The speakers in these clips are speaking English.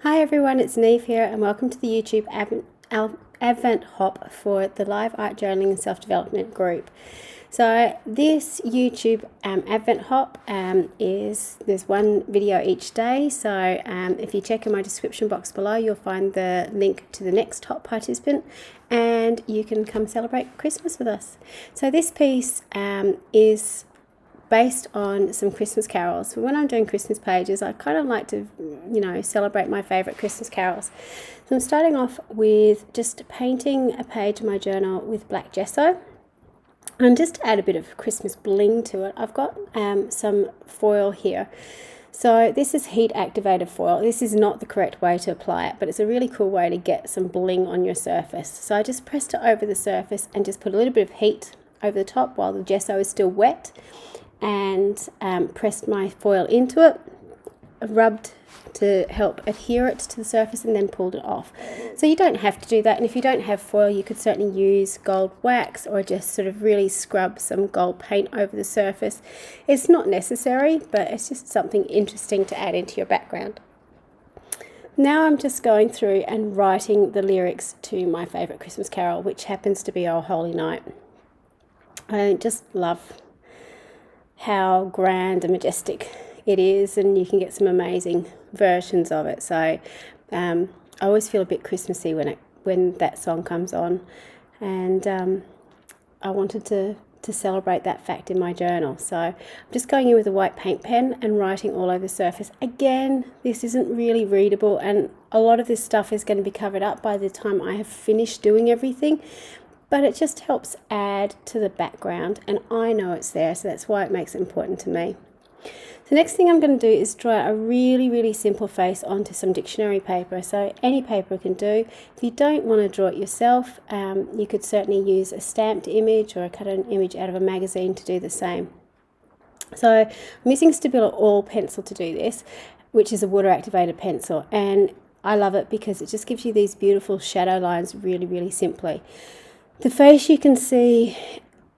Hi everyone, it's Niamh here and welcome to the YouTube Advent Hop for the Live Art Journaling and Self-Development group. So this YouTube Advent Hop there's one video each day, so if you check in my description box below you'll find the link to the next Hop participant and you can come celebrate Christmas with us. So this piece is based on some Christmas carols. When I'm doing Christmas pages, I kind of like to, celebrate my favourite Christmas carols. So I'm starting off with just painting a page of my journal with black gesso. And just to add a bit of Christmas bling to it, I've got some foil here. So this is heat activated foil. This is not the correct way to apply it, but it's a really cool way to get some bling on your surface. So I just pressed it over the surface and just put a little bit of heat over the top while the gesso is still wet, and pressed my foil into it, rubbed to help adhere it to the surface, and then pulled it off. So you don't have to do that, and if you don't have foil you could certainly use gold wax or just sort of really scrub some gold paint over the surface. It's not necessary, but it's just something interesting to add into your background. Now I'm just going through and writing the lyrics to my favourite Christmas carol, which happens to be O Holy Night. I just love how grand and majestic it is, and you can get some amazing versions of it. So I always feel a bit Christmassy when that song comes on, and I wanted to celebrate that fact in my journal. So I'm just going in with a white paint pen and writing all over the surface. Again, this isn't really readable, and a lot of this stuff is going to be covered up by the time I have finished doing everything, but it just helps add to the background, and I know it's there, so that's why it makes it important to me. The next thing I'm going to do is draw a really simple face onto some dictionary paper. So any paper can do. If you don't want to draw it yourself, you could certainly use a stamped image or cut an image out of a magazine to do the same. So I'm using Stabilo Oil pencil to do this, which is a water activated pencil, and I love it because it just gives you these beautiful shadow lines really simply. The face, you can see,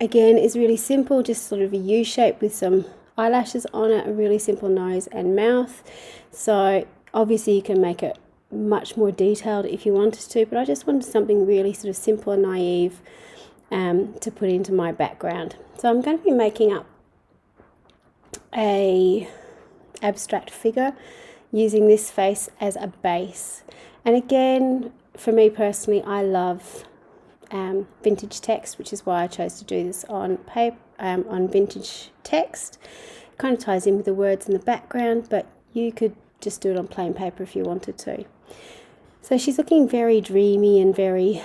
again, is really simple, just sort of a U shape with some eyelashes on it, a really simple nose and mouth. So obviously you can make it much more detailed if you wanted to, but I just wanted something really sort of simple and naive to put into my background. So I'm going to be making up a abstract figure using this face as a base. And again, for me personally, I love vintage text, which is why I chose to do this on paper, on vintage text. It kind of ties in with the words in the background, but you could just do it on plain paper if you wanted to. So she's looking very dreamy and very,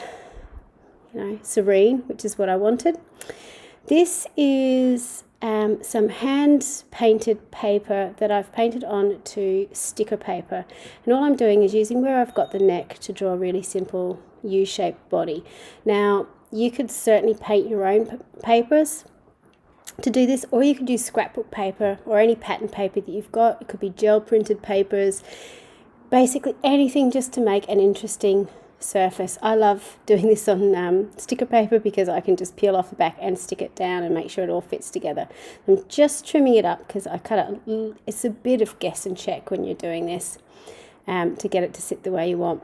serene, which is what I wanted. This is some hand painted paper that I've painted on to sticker paper, and all I'm doing is using where I've got the neck to draw a really simple U-shaped body. Now you could certainly paint your own papers to do this, or you could use scrapbook paper or any pattern paper that you've got. It could be gel printed papers, basically anything just to make an interesting surface. I love doing this on sticker paper because I can just peel off the back and stick it down and make sure it all fits together. I'm just trimming it up because I cut it. It's a bit of guess and check when you're doing this to get it to sit the way you want.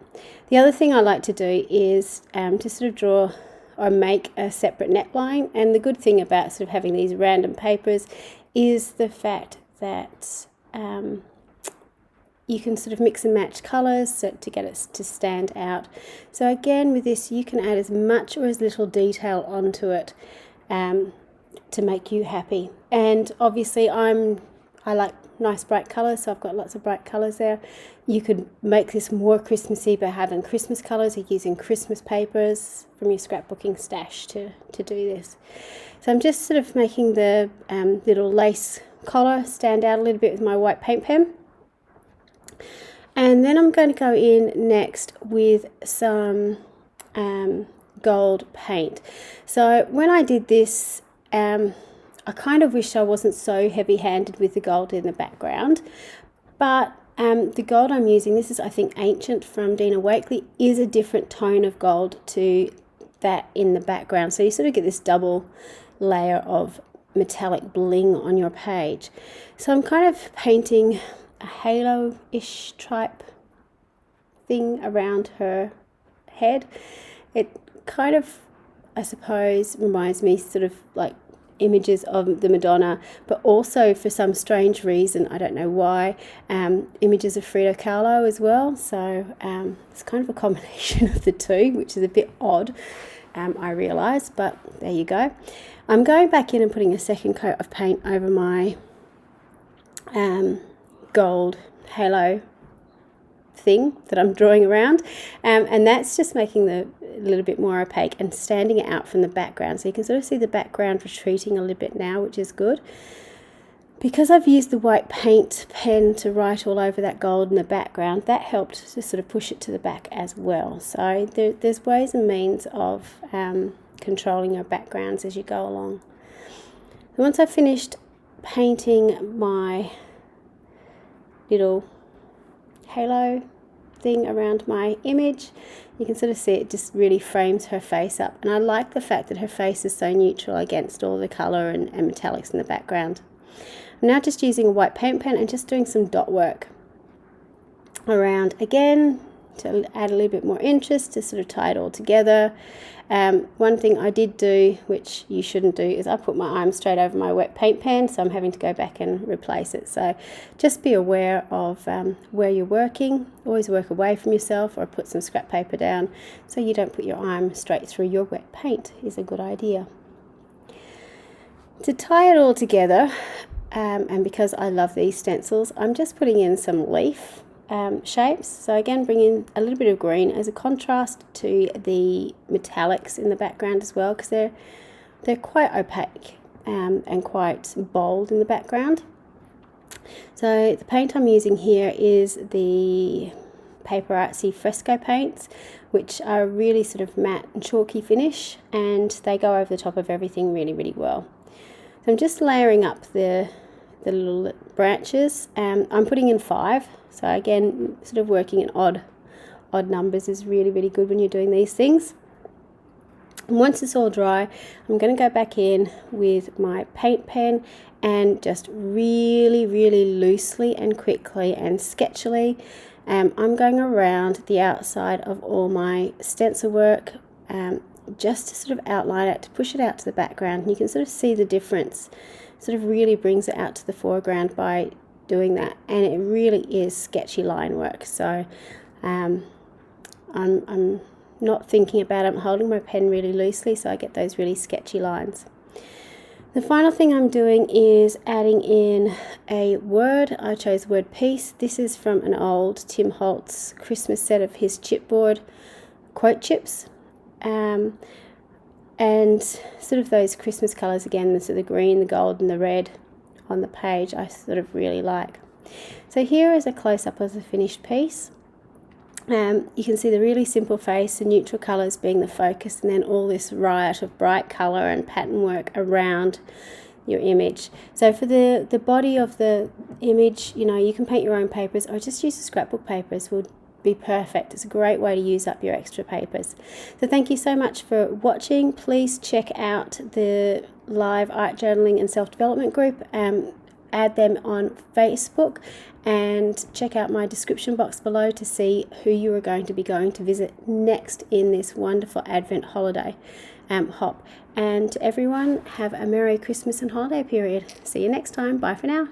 The other thing I like to do is to sort of draw or make a separate neckline, and the good thing about sort of having these random papers is the fact that you can sort of mix and match colours to get it to stand out. So again, with this you can add as much or as little detail onto it to make you happy. And obviously I like nice bright colours, so I've got lots of bright colours there. You could make this more Christmassy by having Christmas colours or using Christmas papers from your scrapbooking stash to do this. So I'm just sort of making the little lace collar stand out a little bit with my white paint pen. And then I'm going to go in next with some gold paint. So when I did this, I kind of wish I wasn't so heavy-handed with the gold in the background, but the gold I'm using, this is I think Ancient from Dina Wakley, is a different tone of gold to that in the background. So you sort of get this double layer of metallic bling on your page. So I'm kind of painting a halo-ish type thing around her head. It kind of, I suppose, reminds me sort of like images of the Madonna, but also for some strange reason, I don't know why, images of Frida Kahlo as well. So it's kind of a combination of the two, which is a bit odd, I realise, but there you go. I'm going back in and putting a second coat of paint over my gold halo thing that I'm drawing around, and that's just making the a little bit more opaque and standing it out from the background, so you can sort of see the background retreating a little bit now, which is good. Because I've used the white paint pen to write all over that gold in the background, that helped to sort of push it to the back as well. So there's ways and means of controlling your backgrounds as you go along. And once I've finished painting my little halo thing around my image, you can sort of see it just really frames her face up, and I like the fact that her face is so neutral against all the colour and metallics in the background. I'm now just using a white paint pen and just doing some dot work around again to add a little bit more interest, to sort of tie it all together. One thing I did do, which you shouldn't do, is I put my arm straight over my wet paint pen, so I'm having to go back and replace it. So just be aware of where you're working. Always work away from yourself, or put some scrap paper down so you don't put your arm straight through your wet paint is a good idea. To tie it all together, and because I love these stencils, I'm just putting in some leaf shapes. So again, bring in a little bit of green as a contrast to the metallics in the background as well, because they're quite opaque and quite bold in the background. So the paint I'm using here is the Paper Artsy fresco paints, which are really sort of matte and chalky finish, and they go over the top of everything really well. So I'm just layering up the little branches. I'm putting in 5. So again, sort of working in odd numbers is really good when you're doing these things. And once it's all dry, I'm going to go back in with my paint pen and just really loosely and quickly and sketchily, I'm going around the outside of all my stencil work, just to sort of outline it, to push it out to the background. And you can sort of see the difference. Sort of really brings it out to the foreground by doing that, and it really is sketchy line work. So I'm not thinking about it. I'm holding my pen really loosely so I get those really sketchy lines. The final thing I'm doing is adding in a word. I chose word peace. This is from an old Tim Holtz Christmas set of his chipboard quote chips. And sort of those Christmas colours again, so the green, the gold and the red on the page, I sort of really like. So here is a close-up of the finished piece. You can see the really simple face, the neutral colours being the focus, and then all this riot of bright colour and pattern work around your image. So for the body of the image, you know, you can paint your own papers, or just use the scrapbook papers will be perfect. It's a great way to use up your extra papers. So thank you so much for watching. Please check out the live art journaling and self-development group, add them on Facebook, and check out my description box below to see who you are going to be going to visit next in this wonderful Advent holiday hop. And to everyone, have a Merry Christmas and holiday period. See you next time. Bye for now.